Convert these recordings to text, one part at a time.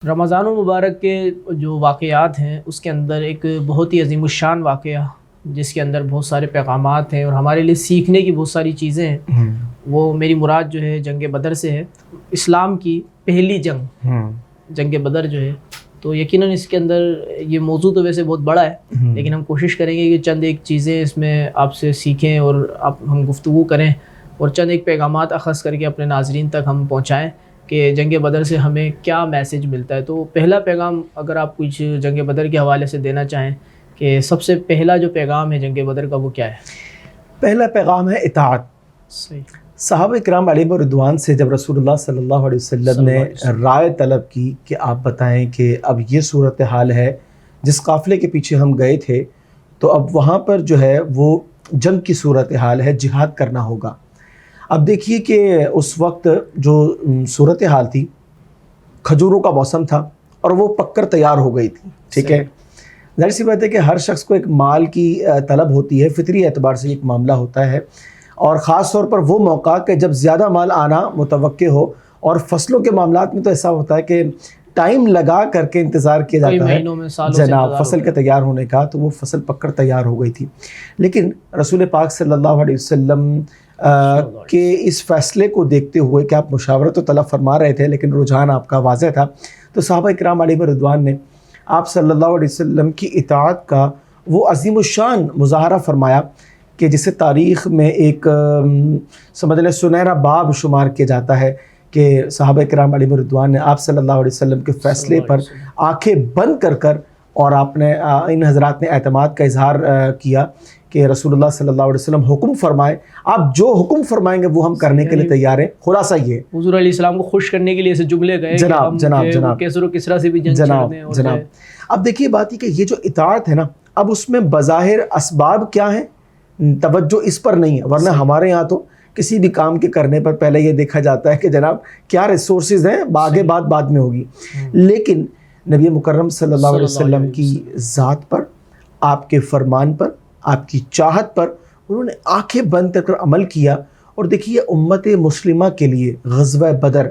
رمضان المبارک کے جو واقعات ہیں اس کے اندر ایک بہت ہی عظیم الشان واقعہ جس کے اندر بہت سارے پیغامات ہیں اور ہمارے لیے سیکھنے کی بہت ساری چیزیں ہیں، وہ میری مراد جو ہے جنگ بدر سے ہے، اسلام کی پہلی جنگ بدر جو ہے۔ تو یقیناً اس کے اندر یہ موضوع تو ویسے بہت بڑا ہے، لیکن ہم کوشش کریں گے کہ چند ایک چیزیں اس میں آپ سے سیکھیں اور ہم گفتگو کریں اور چند ایک پیغامات اخذ کر کے اپنے ناظرین تک ہم پہنچائیں کہ جنگ بدر سے ہمیں کیا میسج ملتا ہے۔ تو پہلا پیغام اگر آپ کچھ جنگ بدر کے حوالے سے دینا چاہیں کہ سب سے پہلا جو پیغام ہے جنگ بدر کا وہ کیا ہے؟ پہلا پیغام ہے اطاعت۔ صحیح۔ صحابہ کرام علیہم رضوان سے جب رسول اللہ صلی اللہ علیہ وسلم نے رائے طلب کی کہ آپ بتائیں کہ اب یہ صورتحال ہے، جس قافلے کے پیچھے ہم گئے تھے تو اب وہاں پر جو ہے وہ جنگ کی صورتحال ہے، جہاد کرنا ہوگا۔ اب دیکھیے کہ اس وقت جو صورتحال تھی، کھجوروں کا موسم تھا اور وہ پک کر تیار ہو گئی تھی، ٹھیک ہے۔ ظاہر سی بات ہے کہ ہر شخص کو ایک مال کی طلب ہوتی ہے، فطری اعتبار سے ایک معاملہ ہوتا ہے، اور خاص طور پر وہ موقع کہ جب زیادہ مال آنا متوقع ہو، اور فصلوں کے معاملات میں تو ایسا ہوتا ہے کہ ٹائم لگا کر کے انتظار کیا جاتا ہے جناب فصل کے تیار ہونے کا، تو وہ فصل پک کر تیار ہو گئی تھی۔ لیکن رسول پاک صلی اللہ علیہ وسلم کے اس فیصلے کو دیکھتے ہوئے کہ آپ مشاورت و طلب فرما رہے تھے لیکن رجحان آپ کا واضح تھا، تو صحابہ کرام علیہ رضوان نے آپ صلی اللہ علیہ وسلم کی اطاعت کا وہ عظیم الشان مظاہرہ فرمایا کہ جسے تاریخ میں ایک سمجھ لیں سنہرا باب شمار کیا جاتا ہے کہ صحابہ کرام علیہ رضوان نے آپ صلی اللہ علیہ وسلم کے فیصلے پر آنکھیں بند کر اور آپ نے ان حضرات نے اعتماد کا اظہار کیا کہ رسول اللہ صلی اللہ علیہ وسلم حکم فرمائے، آپ جو حکم فرمائیں گے وہ ہم کرنے کے لیے تیار ہیں۔ خلاصہ یہ حضور علیہ السلام کو خوش کرنے کے لیے ایسے جملے گئے جناب کیسر و کسریٰ سے بھی جنگ چھڑنے اور جناب۔ اب دیکھیے بات یہ کہ یہ جو اطاعت ہے نا، اب اس میں بظاہر اسباب کیا ہیں، توجہ اس پر نہیں ہے، ورنہ ہمارے یہاں تو کسی بھی کام کے کرنے پر پہلے یہ دیکھا جاتا ہے کہ جناب کیا ریسورسز ہیں، آگے بعد میں ہوگی۔ لیکن نبی مکرم صلی اللہ علیہ وسلم کی ذات پر، آپ کے فرمان پر، آپ کی چاہت پر انہوں نے آنکھیں بند کر عمل کیا۔ اور دیکھیے امت مسلمہ کے لیے غزوہ بدر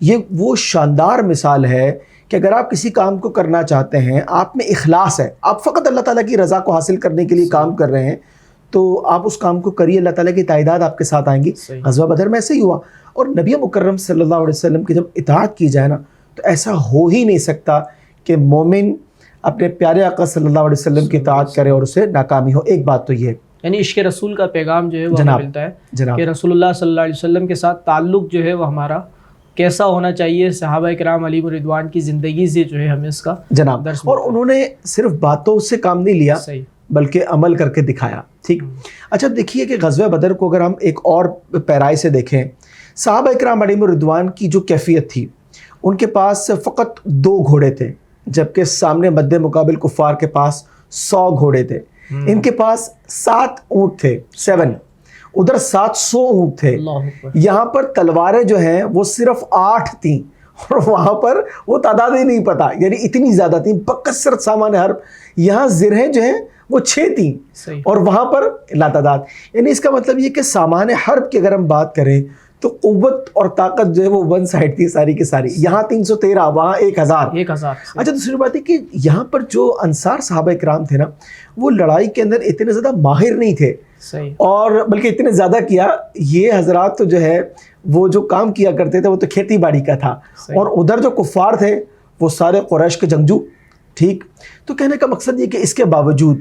یہ وہ شاندار مثال ہے کہ اگر آپ کسی کام کو کرنا چاہتے ہیں، آپ میں اخلاص ہے، آپ فقط اللہ تعالیٰ کی رضا کو حاصل کرنے کے لیے کام کر رہے ہیں، تو آپ اس کام کو کریے، اللہ تعالیٰ کی تائیداد آپ کے ساتھ آئیں گی۔ غزوہ بدر میں ایسے ہی ہوا، اور نبی مکرم صلی اللہ علیہ وسلم کی جب اطاعت کی جائے نا تو ایسا ہو ہی نہیں سکتا کہ مومن اپنے پیارے آقا صلی اللہ علیہ وسلم کی اطاعت کرے اور اسے ناکامی ہو۔ ایک بات تو یہ ہے، یعنی عشق رسول کا پیغام جو ہے وہ ہمیں ملتا ہے کہ رسول اللہ صلی اللہ علیہ وسلم کے ساتھ تعلق جو ہے وہ ہمارا کیسا ہونا چاہیے۔ صحابہ کرام علیہ رضوان کی زندگی سے جو ہے ہمیں اس کا درس اور انہوں نے صرف باتوں سے کام نہیں لیا بلکہ عمل کر کے دکھایا، ٹھیک۔ اچھا دیکھیے کہ غزوہ بدر کو اگر ہم ایک اور پیرائی سے دیکھیں، صحابہ کرام علیہ رضوان کی جو کیفیت تھی، ان کے پاس فقط 2 گھوڑے تھے، جبکہ سامنے مد مقابل کفار کے پاس 100 گھوڑے تھے۔ ان کے پاس 7 اونٹ تھے، 7، ادھر 700 اونٹ تھے۔ یہاں پر تلواریں جو ہیں وہ صرف 8 تھیں، اور وہاں پر وہ تعداد ہی نہیں پتا، یعنی اتنی زیادہ تھیں، بکثرت سامان حرب۔ یہاں زرہیں جو ہیں وہ 6 تھیں اور وہاں پر لاتعداد، یعنی اس کا مطلب یہ کہ سامان حرب کی اگر ہم بات کریں تو قوت اور طاقت جو ہے وہ 1 سائڈ تھی ساری کی ساری، یہاں 313، وہاں 1000۔ اچھا دوسری بات ہے کہ یہاں پر جو انصار صحابہ کرام تھے نا، وہ لڑائی کے اندر اتنے زیادہ ماہر نہیں تھے، اور بلکہ اتنے زیادہ کیا یہ حضرات تو جو ہے وہ جو کام کیا کرتے تھے وہ تو کھیتی باڑی کا تھا، اور ادھر جو کفار تھے وہ سارے قریش کے جنگجو، ٹھیک۔ تو کہنے کا مقصد یہ کہ اس کے باوجود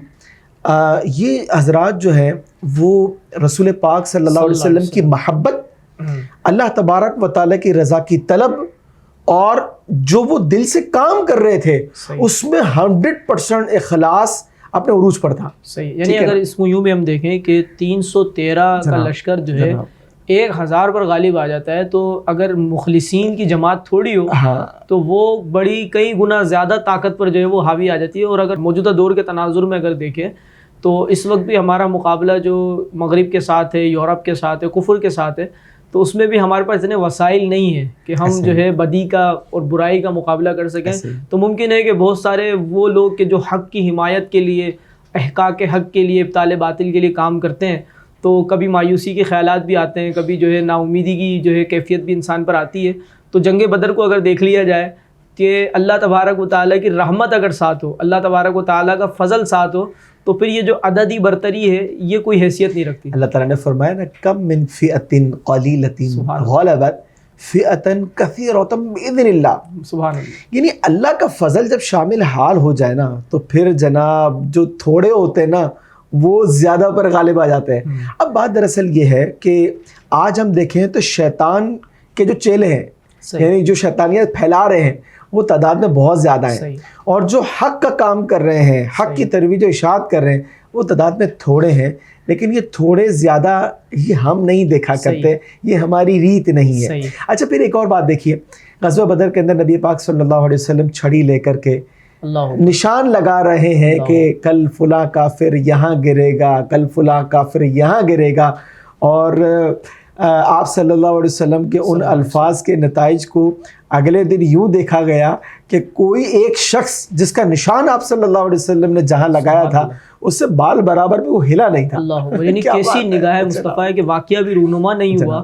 یہ حضرات جو ہیں وہ رسول پاک صلی اللہ علیہ وسلم کی محبت، اللہ تبارک و تعالیٰ کی رضا کی طلب، اور جو وہ دل سے کام کر رہے تھے اس میں 100% اخلاص اپنے عروج پر تھا۔ صحیح، یعنی اگر اس کو یوں بھی ہم دیکھیں کہ 313 کا لشکر جو ہے 1000 پر غالب آ جاتا ہے، تو اگر مخلصین کی جماعت تھوڑی ہو تو وہ بڑی کئی گنا زیادہ طاقت پر جو ہے وہ حاوی آ جاتی ہے۔ اور اگر موجودہ دور کے تناظر میں اگر دیکھیں تو اس وقت بھی ہمارا مقابلہ جو مغرب کے ساتھ ہے، یورپ کے ساتھ ہے، کفر کے ساتھ ہے، تو اس میں بھی ہمارے پاس اتنے وسائل نہیں ہیں کہ ہم جو ہے بدی کا اور برائی کا مقابلہ کر سکیں۔ تو ممکن ہے کہ بہت سارے وہ لوگ کہ جو حق کی حمایت کے لیے، احقاق حق کے لیے، ابطال باطل کے لیے کام کرتے ہیں، تو کبھی مایوسی کے خیالات بھی آتے ہیں، کبھی جو ہے نا امیدی کی جو ہے کیفیت بھی انسان پر آتی ہے۔ تو جنگ بدر کو اگر دیکھ لیا جائے کہ اللہ تبارک و تعالیٰ کی رحمت اگر ساتھ ہو, اللہ تبارک و تعالیٰ کا فضل ساتھ ہو, تو پھر یہ جو عددی برتری ہے یہ کوئی حیثیت نہیں رکھتی. اللہ تعالیٰ نے فرمایا نا کم من فئۃ قلیلۃ غلبت فئۃ کثیرۃ بإذن اللہ. سبحان اللہ. یعنی اللہ کا فضل جب شامل حال ہو جائے نا تو پھر جناب جو تھوڑے ہوتے ہیں نا وہ زیادہ پر غالب آ جاتے ہیں. اب بات دراصل یہ ہے کہ آج ہم دیکھیں تو شیطان کے جو چیلے ہیں, یعنی جو شیطانیت پھیلا رہے ہیں, وہ تعداد میں بہت زیادہ ہیں, اور جو حق کا کام کر رہے ہیں, حق کی ترویج و اشاعت کر رہے ہیں, وہ تعداد میں تھوڑے ہیں. لیکن یہ تھوڑے زیادہ یہ ہم نہیں دیکھا کرتے, یہ ہماری ریت نہیں ہے. اچھا پھر ایک اور بات دیکھیے, غزوہ بدر کے اندر نبی پاک صلی اللہ علیہ وسلم چھڑی لے کر کے نشان لگا رہے ہیں کہ کل فلاں کافر یہاں گرے گا, کل فلاں کافر یہاں گرے گا, اور آپ صلی اللہ علیہ وسلم کے ان الفاظ کے نتائج کو اگلے دن یوں دیکھا گیا کہ کوئی ایک شخص جس کا نشان آپ صلی اللہ علیہ وسلم نے جہاں لگایا تھا اس سے بال برابر بھی وہ ہلا نہیں تھا. یعنی کیسی نگاہ مصطفیٰ ہے کہ واقعہ بھی رونما نہیں ہوا,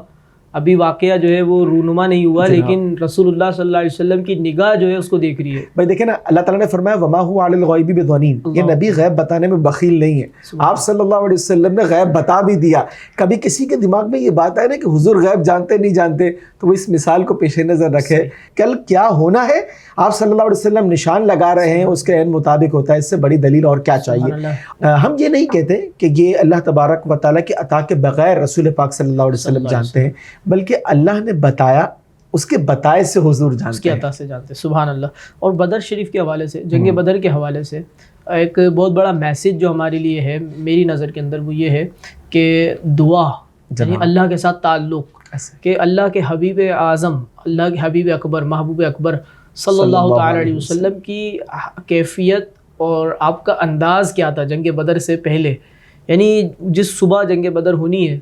ابھی واقعہ جو ہے وہ رونما نہیں ہوا, لیکن رسول اللہ صلی اللہ علیہ وسلم کی نگاہ جو ہے اس کو دیکھ رہی ہے. بھائی دیکھیں نا, اللہ تعالیٰ نے فرمایا وما هو علی الغیب بضنین, یہ نبی غیب بتانے میں بخیل نہیں ہے. آپ صلی اللہ علیہ وسلم نے غیب بتا بھی دیا. کبھی کسی کے دماغ میں یہ بات آئے نا کہ حضور غیب جانتے نہیں جانتے, تو وہ اس مثال کو پیش نظر رکھے, کل کیا ہونا ہے آپ صلی اللہ علیہ وسلم نشان لگا رہے ہیں, اس کے عین مطابق ہوتا ہے. اس سے بڑی دلیل اور کیا چاہیے. ہم یہ نہیں کہتے کہ یہ اللہ تبارک و تعالیٰ کے عطا کے بغیر رسول پاک صلی اللہ علیہ وسلم جانتے ہیں, بلکہ اللہ نے بتایا, اس کے بتائے سے حضور جانتے ہیں, اس کے عطا سے جانتے ہیں. سبحان اللہ. اور بدر شریف کے حوالے سے, جنگ بدر کے حوالے سے ایک بہت بڑا میسیج جو ہمارے لیے ہے میری نظر کے اندر, وہ یہ ہے کہ دعا, یعنی اللہ کے ساتھ تعلق, کہ اللہ کے حبیب اعظم, اللہ کے حبیب اکبر, محبوب اکبر صلی اللہ تعالیٰ علیہ وسلم کی کیفیت اور آپ کا انداز کیا تھا جنگ بدر سے پہلے. یعنی جس صبح جنگ بدر ہونی ہے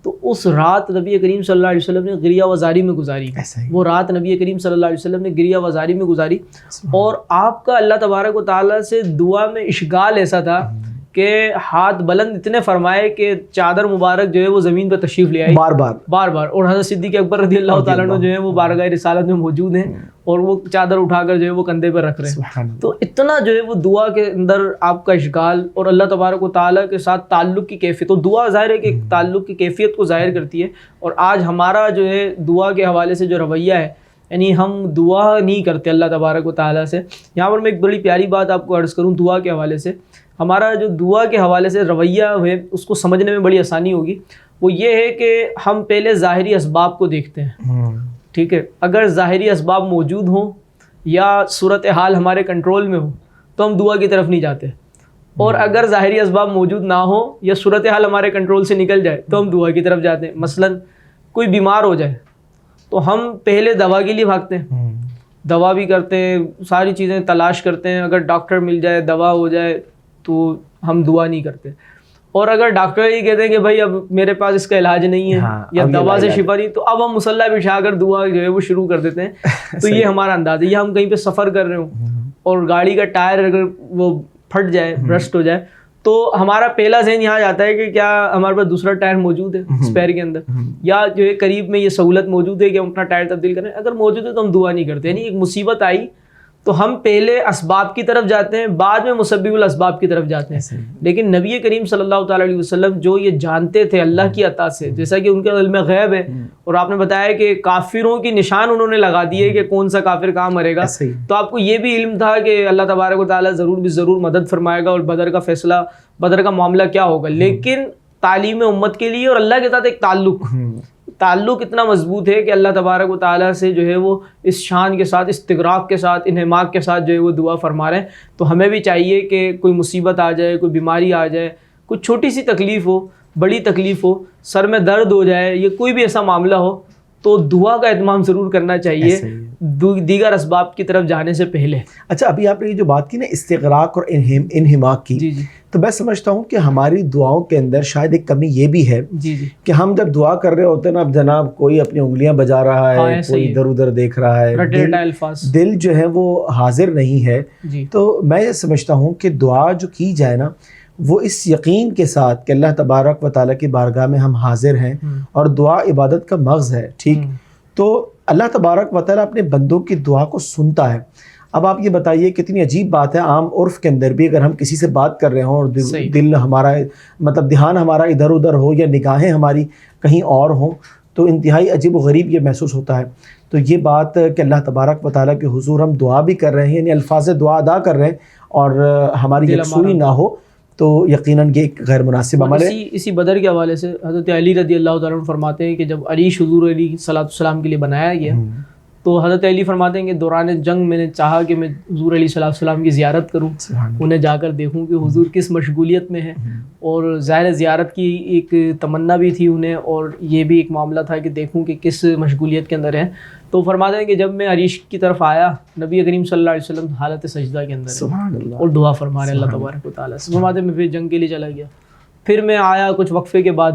تو اس رات نبی کریم صلی اللہ علیہ وسلم نے گریہ وزاری میں گزاری, وہ رات نبی کریم صلی اللہ علیہ وسلم نے گریہ وزاری میں گزاری, اور آپ کا اللہ تبارک و تعالیٰ سے دعا میں اشغال ایسا تھا کہ ہاتھ بلند اتنے فرمائے کہ چادر مبارک جو ہے وہ زمین پہ تشریف لے آئی بار بار, اور حضرت صدیق اکبر رضی اللہ تعالیٰ عنہ جو ہے وہ بارگاہ رسالت میں موجود ہیں, اور وہ چادر اٹھا کر جو ہے وہ کندھے پر رکھ رہے ہیں. تو اتنا جو ہے وہ دعا کے اندر آپ کا اشغال اور اللہ تبارک و تعالیٰ کے ساتھ تعلق کی کیفیت, تو دعا ظاہر ہے کہ تعلق کی کیفیت کو ظاہر کرتی ہے. اور آج ہمارا جو ہے دعا کے حوالے سے جو رویہ ہے, یعنی ہم دعا نہیں کرتے اللہ تبارک و تعالیٰ سے. یہاں پر میں ایک بڑی پیاری بات آپ کو عرض کروں دعا کے حوالے سے. ہمارا جو دعا کے حوالے سے رویہ ہے اس کو سمجھنے میں بڑی آسانی ہوگی. وہ یہ ہے کہ ہم پہلے ظاہری اسباب کو دیکھتے ہیں, ٹھیک ہے. اگر ظاہری اسباب موجود ہوں یا صورتحال ہمارے کنٹرول میں ہو تو ہم دعا کی طرف نہیں جاتے, اور اگر ظاہری اسباب موجود نہ ہو یا صورتحال ہمارے کنٹرول سے نکل جائے تو ہم دعا کی طرف جاتے ہیں. مثلا کوئی بیمار ہو جائے تو ہم پہلے دوا کے لیے بھاگتے ہیں, دوا بھی کرتے ہیں, ساری چیزیں تلاش کرتے ہیں. اگر ڈاکٹر مل جائے, دوا ہو جائے, تو ہم دعا نہیں کرتے. اور اگر ڈاکٹر یہ کہتے ہیں کہ بھائی اب میرے پاس اس کا علاج نہیں ہے یا دوا سے شفا نہیں, تو اب ہم مصلی بچھا کر دعا جو ہے وہ شروع کر دیتے ہیں. تو یہ ہمارا انداز ہے. یا ہم کہیں پہ سفر کر رہے ہوں اور گاڑی کا ٹائر اگر وہ پھٹ جائے, برسٹ ہو جائے, تو ہمارا پہلا ذہن یہاں جاتا ہے کہ کیا ہمارے پاس دوسرا ٹائر موجود ہے اسپیئر کے اندر, یا جو ہے قریب میں یہ سہولت موجود ہے کہ ہم اپنا ٹائر تبدیل کریں. اگر موجود ہے تو ہم دعا نہیں کرتے. یعنی ایک مصیبت آئی تو ہم پہلے اسباب کی طرف جاتے ہیں, بعد میں مسبب الاسباب کی طرف جاتے ہیں. لیکن نبی کریم صلی اللہ تعالیٰ علیہ وسلم جو یہ جانتے تھے اللہ کی عطا سے, جیسا کہ ان کے علم غیب ہے, اور آپ نے بتایا کہ کافروں کی نشان انہوں نے لگا دیے کہ کون سا کافر کہاں مرے گا, تو آپ کو یہ بھی علم تھا کہ اللہ تبارک و تعالیٰ ضرور بھی ضرور مدد فرمائے گا اور بدر کا فیصلہ, بدر کا معاملہ کیا ہوگا. لیکن تعلیم امت کے لیے اور اللہ کے ساتھ ایک تعلق اتنا مضبوط ہے کہ اللہ تبارک و تعالیٰ سے جو ہے وہ اس شان کے ساتھ, استغراق کے ساتھ, انہماک کے ساتھ جو ہے وہ دعا فرما رہے ہیں. تو ہمیں بھی چاہیے کہ کوئی مصیبت آ جائے, کوئی بیماری آ جائے, کوئی چھوٹی سی تکلیف ہو, بڑی تکلیف ہو, سر میں درد ہو جائے, یا کوئی بھی ایسا معاملہ ہو, تو دعا کا اہتمام ضرور کرنا چاہیے دیگر اسباب کی طرف جانے سے پہلے. اچھا ابھی آپ نے یہ جو بات کی نا استغراق اور انہماک کی, تو میں سمجھتا ہوں کہ ہماری دعاؤں کے اندر شاید ایک کمی یہ بھی ہے کہ ہم جب دعا کر رہے ہوتے ہیں نا, اب جناب کوئی اپنی انگلیاں بجا رہا ہے, کوئی ادھر ادھر دیکھ رہا ہے, دل جو ہے وہ حاضر نہیں ہے. تو میں یہ سمجھتا ہوں کہ دعا جو کی جائے نا وہ اس یقین کے ساتھ کہ اللہ تبارک و تعالیٰ کی بارگاہ میں ہم حاضر ہیں, اور دعا عبادت کا مغز ہے, ٹھیک, تو اللہ تبارک و تعالیٰ اپنے بندوں کی دعا کو سنتا ہے. اب آپ یہ بتائیے کتنی عجیب بات ہے, عام عرف کے اندر بھی اگر ہم کسی سے بات کر رہے ہوں اور دل ہمارا مطلب دھیان ہمارا ادھر ادھر ہو یا نگاہیں ہماری کہیں اور ہوں تو انتہائی عجیب و غریب یہ محسوس ہوتا ہے. تو یہ بات کہ اللہ تبارک و تعالیٰ کے حضور ہم دعا بھی کر رہے ہیں, یعنی الفاظ دعا ادا کر رہے ہیں اور ہماری یکسوئی نہ ہو, تو یقیناً یہ ایک غیر مناسب عمل ہے. اسی بدر کے حوالے سے حضرت علی رضی اللہ تعالیٰ عنہ فرماتے ہیں کہ جب عریش حضور علیہ صلاۃ والسلام کے لیے بنایا گیا تو حضرت علی فرماتے ہیں کہ دوران جنگ میں نے چاہا کہ میں حضور علیہ صلاۃ والسلام کی زیارت کروں, انہیں جا کر دیکھوں کہ حضور کس مشغولیت میں ہیں, اور ظاہر زیارت کی ایک تمنا بھی تھی انہیں, اور یہ بھی ایک معاملہ تھا کہ دیکھوں کہ کس مشغولیت کے اندر ہیں. تو فرماتے ہیں کہ جب میں عریش کی طرف آیا, نبی کریم صلی اللہ علیہ وسلم حالت سجدہ کے اندر اور دعا فرما رہے اللہ تبارک و تعالیٰ سے. فرماتے ہیں میں پھر جنگ کے لیے چلا گیا, پھر میں آیا کچھ وقفے کے بعد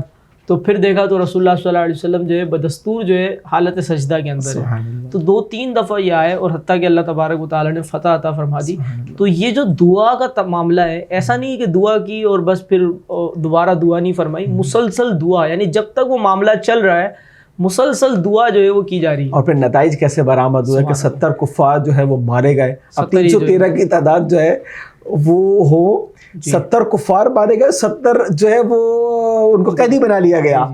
تو پھر دیکھا تو رسول اللہ صلی اللہ علیہ وسلم جو ہے بدستور جو ہے حالت سجدہ کے اندر ہے. تو 2-3 دفعہ یہ آئے اور حتیٰ کہ اللہ تبارک و تعالیٰ نے فتح عطا فرما دی. تو یہ جو دعا کا معاملہ ہے, ایسا نہیں کہ دعا کی اور بس پھر دوبارہ دعا نہیں فرمائی, مسلسل دعا, یعنی جب تک وہ معاملہ چل رہا ہے مسلسل دعا جو ہے وہ کی جا رہی ہے. اور پھر نتائج کیسے برآمد ہوئے کہ 70 کفار جو ہے وہ مارے گئے. اب 313 کی تعداد جو ہے وہ ہو, 70 کفار مارے گئے, 70 جو ہے وہ ان کو قیدی بنا لیا گیا,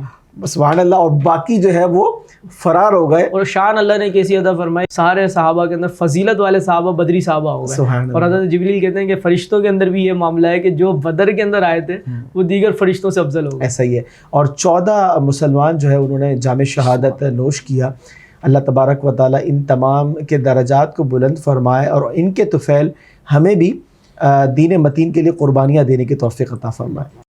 سبحان اللہ, اور باقی جو ہے وہ فرار ہو گئے. اور شان اللہ نے کیسی عطا فرمائی, سارے صحابہ کے اندر فضیلت والے صحابہ بدری صحابہ ہو گئے. اور حضرت جبریل کہتے ہیں کہ فرشتوں کے اندر بھی یہ معاملہ ہے کہ جو بدر کے اندر آئے تھے وہ دیگر فرشتوں سے افضل ہو گئے. ایسا ہی ہے. اور 14 مسلمان جو ہے انہوں نے جام شہادت نوش کیا. اللہ تبارک و تعالیٰ ان تمام کے درجات کو بلند فرمائے اور ان کے طفیل ہمیں بھی دین متین کے لیے قربانیاں دینے کی توفیق عطا فرمائے.